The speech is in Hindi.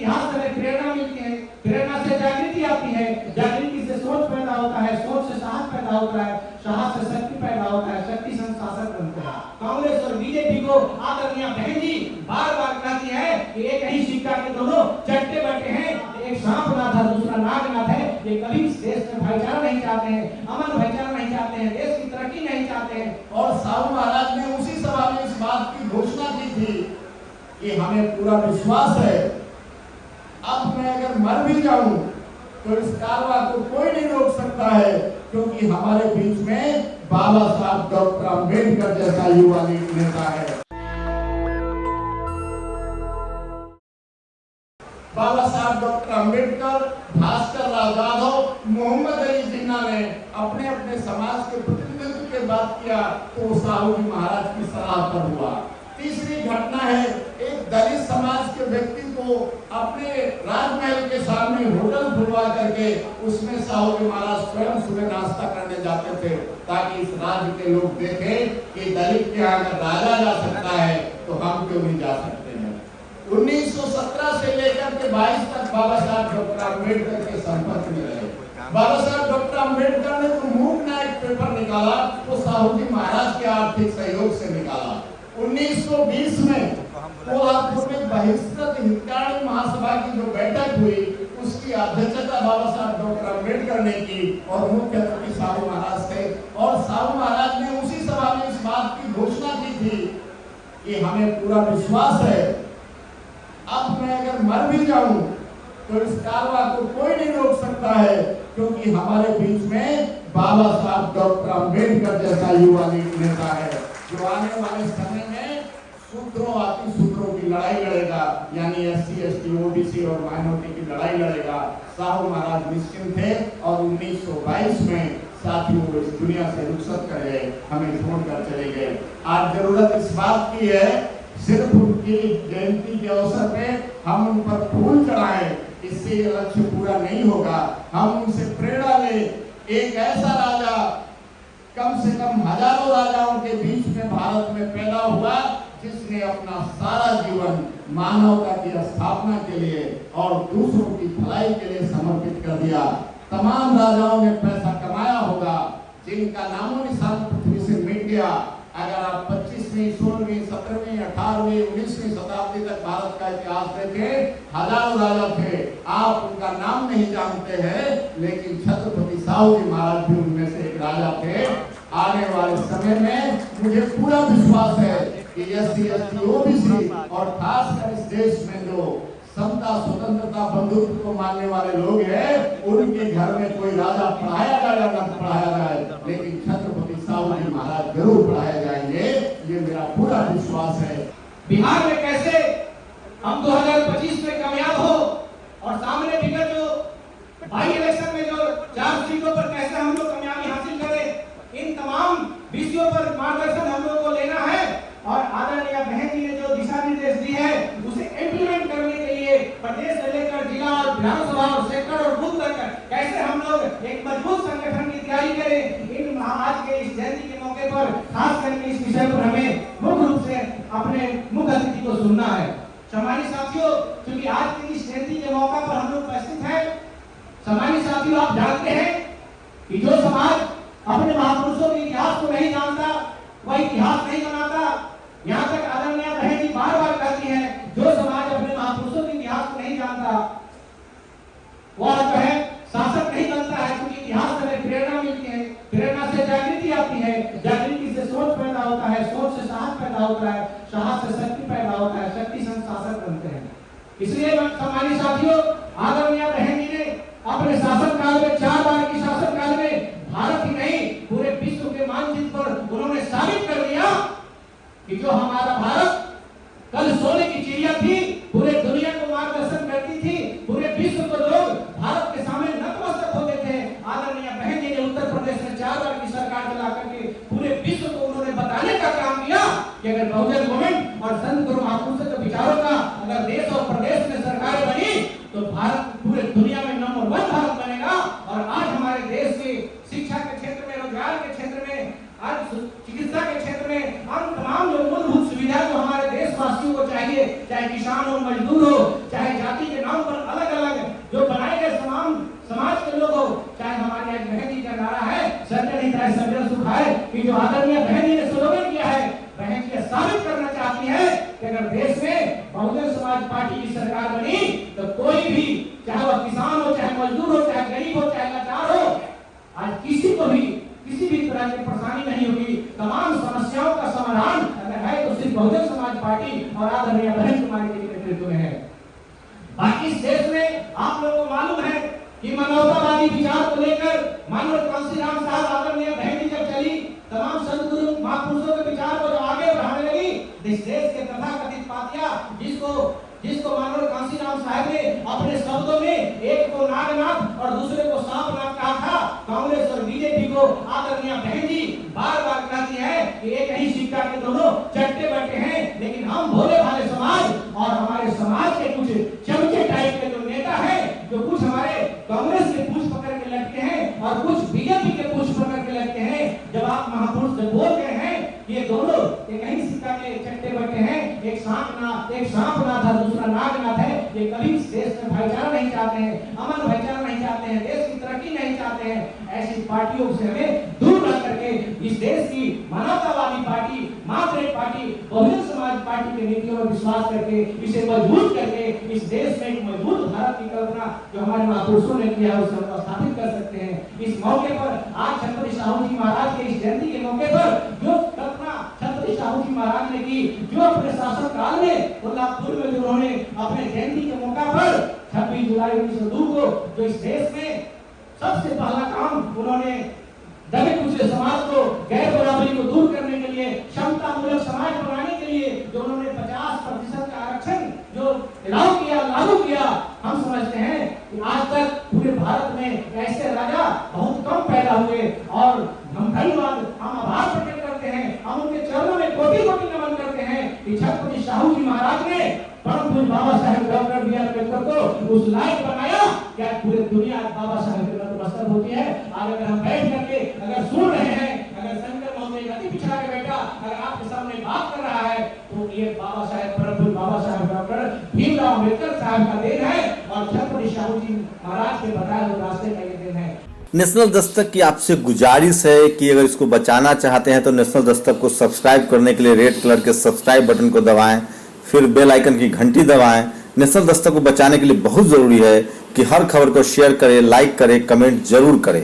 इतिहास से हमें प्रेरणा मिलती है, प्रेरणा से जागृति आती है, जागृति से सोच पैदा होता है, सोच से साहस पैदा होता है, साहस से शक्ति पैदा होता है, शक्ति से शासक बनते हैं। कांग्रेस और बीजेपी को आदरणीय बहन जी बार बार कहती है कि एक ही सिक्का के दोनों चट्टे बैठे हैं, एक सांपनाथ है दूसरा नागनाथ है। ये कभी इस देश में भाईचारा नहीं चाहते हैं, अमन भाईचारा नहीं चाहते हैं, देश की तरक्की नहीं चाहते हैं। और साहू महाराज ने उसी सभा में इस बात की घोषणा की थी कि हमें पूरा विश्वास है अब मैं अगर मर भी जाऊं तो इस कारवां को कोई नहीं रोक सकता है, क्योंकि हमारे बीच में बाबा साहब डॉक्टर अम्बेडकर जैसा युवा नेता है। बाबा साहब डॉक्टर अम्बेडकर, भास्कर राव जाधव, मोहम्मद अली जिन्ना ने अपने अपने समाज के प्रतिनिधित्व के बात किया तो साहू जी महाराज की सलाह पर हुआ। तीसरी घटना है एक दलित समाज के व्यक्ति को अपने राजमहल के सामने होटल खुलवा करके उसमें साहू जी महाराज स्वयं सुबह नाश्ता करने जाते थे, ताकि इस राज्य के लोग देखें कि दलित के यहाँ अगर राजा जा सकता है तो हम क्यों नहीं जा सकते हैं। 1917 से लेकर के 22 तक बाबा साहब डॉक्टर अम्बेडकर के संपर्क में रहे। बाबा साहब डॉक्टर अम्बेडकर ने जो मूक नायक पेपर निकाला वो साहू जी महाराज के आर्थिक सहयोग से निकाला। 1920 में कोल्हापुर में बहिष्कृत हितकारी महासभा की जो बैठक हुई उसकी अध्यक्षता बाबा साहब डॉक्टर अम्बेडकर ने की और मुख्य अतिथि साहू महाराज थे। और साहू महाराज ने उसी सभा में इस बात की घोषणा की थी कि हमें पूरा विश्वास है अब मैं अगर मर भी जाऊं तो इस कारवां को कोई नहीं रोक सकता है, क्योंकि हमारे बीच में बाबा साहब डॉक्टर अम्बेडकर जैसा युवा नेता है जो आने वाले समय में शूद्रों अतिशूद्रों की लड़ाई लड़ेगा, यानी SC ST OBC और माइनॉरिटी की लड़ाई लड़ेगा। साहू महाराज निश्चिंत थे और 1922 में साथियों को इस दुनिया से रुखसत कर गए, हमें छोड़कर चले गए। आज जरूरत इस बात की है सिर्फ उनकी जयंती के अवसर पे हम उन पर फूल चढ़ाएं, इससे ये लक्ष्य पूरा नहीं होगा। हम उनसे प्रेरणा ले, एक ऐसा राजा कम से कम हजारों राजाओं के बीच में भारत में पैदा हुआ जिसने अपना सारा जीवन मानवता की स्थापना के लिए और दूसरों की भलाई के लिए समर्पित कर दिया। तमाम राजाओं ने पैसा कमाया होगा जिनका नामो निशान पृथ्वी से मिट गया। अगर आप 25वीं, 16वीं, 17वीं, 18वीं, 19वीं शताब्दी तक भारत का इतिहास देखें, हजारों राजा थे, आप उनका नाम नहीं जानते हैं, लेकिन छत्रपति साहू जी महाराज भी उनमें से एक राजा थे। आने वाले समय में मुझे पूरा विश्वास है कि SC ST OBC और खासकर इस देश में जो समता, स्वतंत्रता, बंधुत्व को मानने वाले लोग हैं, उनके घर में कोई राजा पढ़ाया जाए या न पढ़ाया जाए, लेकिन छत्रपति साहू जी महाराज जरूर पढ़ाए जाएंगे, ये मेरा पूरा विश्वास है। बिहार में कैसे हम 2025 में कामयाब हो और सामने विगत जो बाई इलेक्शन में जो 4 सीटों पर कैसे हम लोग कामयाबी हासिल करें, इन तमाम विषयों पर मार्गदर्शन हम लोग को लेना है। और आदरणीय बहन जी ने जो दिशा निर्देश दिए हैं उसे इम्प्लीमेंट करने के लिए प्रदेश से लेकर जिला और विधानसभा और सेक्टर और बूथ तक कैसे हम लोग एक मजबूत संगठन की तैयारी करें, इन आज के इस जयंती के मौके पर खास करके इस विषय पर हमें मुख्य रूप से अपने मुख्य अतिथि को सुनना है। सम्मानित साथियों, क्योंकि आज की इस जयंती के मौका पर हम लोग उपस्थित हैं, सम्मानित साथियों, आप जानते हैं कि जो समाज अपने महापुरुषों के इतिहास को नहीं जानता वह इतिहास नहीं बनाता। यहाँ तक आदरणीय बहन जी बार बार कहती है जो समाज अपने महापुरुषों के इतिहास को नहीं जानता वह जो है शासक नहीं बनता है, क्योंकि इतिहास से हमें प्रेरणा मिलती है, प्रेरणा से जागृति आती है, जागृति से सोच पैदा होता है, सोच से साहस पैदा होता है, साहस से शक्ति पैदा होता है, शक्ति से शासक बनते हैं। इसलिए सम्मानित साथियों, आदरणीय बहन जी ने अपने शासन काल में 4 बार की शासन काल में भारत ही नहीं पूरे विश्व के मानचित्र पर उन्होंने साबित कर दिया कि जो हमारा भारत कल सोने की चिड़िया थी, पूरे दुनिया को मार्गदर्शन करती थी, पूरे विश्व को लोग भारत के सामने नतमस्तक होते थे। आदरणीय बहन जी ने उत्तर प्रदेश में 4 बार की सरकार चला करके पूरे विश्व को उन्होंने बताने का काम किया कि अगर बहुजन मूवमेंट और संत गुरु महापुरुषों के विचारों का अगर देश और प्रदेश में सरकार बनी तो भारत पूरे दुनिया में नंबर 1 भारत बनेगा। और आज हमारे देश के शिक्षा के क्षेत्र में, रोजगार के क्षेत्र में, आज चिकित्सा के क्षेत्र में, हम तमाम जो मूलभूत सुविधा जो हमारे देशवासियों को चाहिए जो आदरणीय बहन जी ने स्लोगन किया है, बहन जी साबित करना चाहती है कि अगर देश में बहुजन समाज पार्टी की सरकार बनी तो कोई भी, चाहे वह किसान हो, चाहे मजदूर हो, चाहे गरीब हो, चाहे लाचार हो, आज किसी को भी किसी भी तरह की परेशानी नहीं होगी। तमाम समस्याओं का समाधान अगर है तो सिर्फ बहुजन समाज पार्टी और आदरणीय बहन कुमारी जी के नेतृत्व में है। बाकी इस देश में आप लोगों को मालूम है कि मानवतावादी विचार को लेकर मानव कांसीराम साहब, आदरणीय बहन जी जब चली, तमाम संतगुरु महापुरुषों के विचार को जब आगे बढ़ाने लगी, इस देश के तथाकथित पातिया जिसको मानव कांसीराम साहब ने अपने शब्दों में एक को नागनाथ और दूसरे को सांपनाथ कहा था, कांग्रेस और बीजेपी को आदरणीय बहन जी बार बार कहती है कि एक ही सिक्का के दोनों चट्टे बट्टे हैं। लेकिन हम भोले भाले समाज और हमारे समाज के कुछ चमचे टाइप के जो नेता हैं, जो कुछ हमारे कांग्रेस के पूछ पकड़ के लगते हैं और कुछ बीजेपी के पूछ पकड़ के लगते हैं, जब आप महापुरुष से बोल रहे हैं ये दोनों एक ही सिक्का के चट्टे बट्टे हैं, एक सांपनाथ है, दूसरा नागनाथ है, ये कभी इस देश में भाईचारा नहीं चाहते हैं, अमन भाईचारा नहीं चाहते हैं, देश की तरक्की नहीं चाहते हैं। ऐसी पार्टियों से हमें दूर रह करके इस देश की मानवतावादी पार्टी, मात्र एक पार्टी, बहुजन समाज पार्टी की नीतियों में विश्वास करके, इसे मजबूत करके इस देश में एक मजबूत भारत की कल्पना जो हमारे महापुरुषों ने किया है उसे हम स्थापित कर सकते हैं। इस मौके पर आज छत्रपति साहू जी महाराज के इस जयंती के मौके पर जो कल्पना छत्रपति साहू जी महाराज ने की, जो अपने शासन काल में कोल्हापुर में उन्होंने अपने जयंती के मौका पर 26 जुलाई 1902 को जो इस देश में सबसे पहला काम उन्होंने दलित कुचले समाज को, गैर बराबरी को दूर करने के लिए, क्षमता मूलक समाज बनाने के लिए जो उन्होंने 50% का आरक्षण जो लागू किया, हम समझते हैं कि आज तक पूरे भारत में ऐसे राजा बहुत कम पैदा हुए और हम धन्यवाद, हम आभार प्रकट करते हैं, हम उनके चरणों में कोटि-कोटि नमन करते हैं कि छत्रपति साहू जी महाराज ने परम पूज्य Baba Saheb doctor B are Ambedkar को उस लायक बनाया कि पूरी दुनिया बाबा साहेब के नतमस्तक होती है। आज अगर हम बैठ करके अगर सुन रहे हैं, अगर शंकर महोदय अति पिछड़ा के बेटा अगर आपके सामने बात कर रहा है तो ये बाबा साहेब, परम पूज्य बाबा साहेब डॉक्टर भीमराव अम्बेडकर साहब का देन है और छत्रपति साहू जी महाराज के बताए हुए रास्ते का ये देन है। नेशनल दस्तक की आपसे गुजारिश है कि अगर इसको बचाना चाहते हैं तो नेशनल दस्तक को सब्सक्राइब करने के लिए रेड कलर के सब्सक्राइब बटन को दबाएं, फिर बेल आइकन की घंटी दबाएं। नेशनल दस्तक को बचाने के लिए बहुत जरूरी है कि हर खबर को शेयर करें, लाइक करें, कमेंट जरूर करें।